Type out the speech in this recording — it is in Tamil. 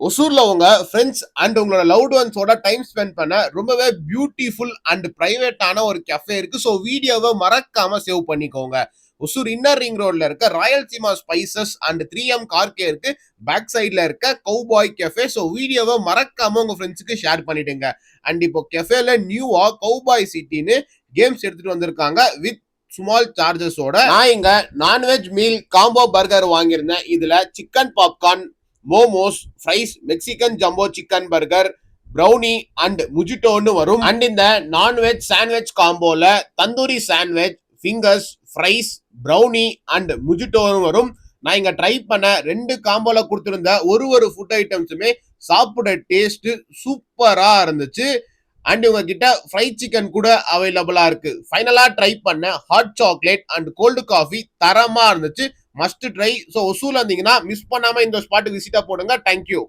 ஒசூர்ல உங்க ஃப்ரெண்ட்ஸ் அண்ட் உங்களோட லவ்ட் ஒன்ஸோட டைம் ஸ்பெண்ட் பண்ண ரொம்பவே பியூட்டிஃபுல் அண்ட் பிரைவேட்டான ஒரு கஃபே இருக்கு. ஸோ வீடியோவை மறக்காம சேவ் பண்ணிக்கோங்க. ஒசூர் இன்னர் ரிங் ரோட்ல இருக்க Rayalaseema spices and 3M car கேருக்கு பேக் சைட்ல இருக்க கவுபாய் கெஃபே. ஸோ வீடியோவை மறக்காம உங்க ஃப்ரெண்ட்ஸுக்கு ஷேர் பண்ணிடுங்க. அண்ட் இப்போ கெஃபேல நியூவா கவுபாய் சிட்டின்னு கேம்ஸ் எடுத்துட்டு வந்திருக்காங்க வித் ஸ்மால் சார்ஜஸோட. நான் இங்க நான்வெஜ் மீல் காம்போ பர்கர் வாங்கியிருந்தேன். இதுல chicken popcorn, momos, fries, Mexican jumbo chicken burger, brownie and முஜிட்டோன்னு வரும். அண்ட் இந்த நான்வெஜ் சாண்ட்விச் காம்போல tandoori sandwich, fingers, fries, brownie and முஜிட்டோன்னு வரும். நான் இங்க ட்ரை பண்ண 2 காம்போல கொடுத்திருந்த ஒரு ஃபுட் ஐட்டம்ஸுமே சாப்பிட டேஸ்ட் சூப்பரா இருந்துச்சு. அண்ட் உங்ககிட்ட ஃப்ரைட் சிக்கன் கூட அவைலபிளா இருக்கு. ஃபைனலா ட்ரை பண்ண hot chocolate and cold coffee தரமா இருந்துச்சு. Must try. ஸோ ஒசூர்ல இருந்தீங்கன்னா மிஸ் பண்ணாம இந்த ஸ்பாட்டுக்கு விசிட்டா போடுங்க. தேங்க்யூ.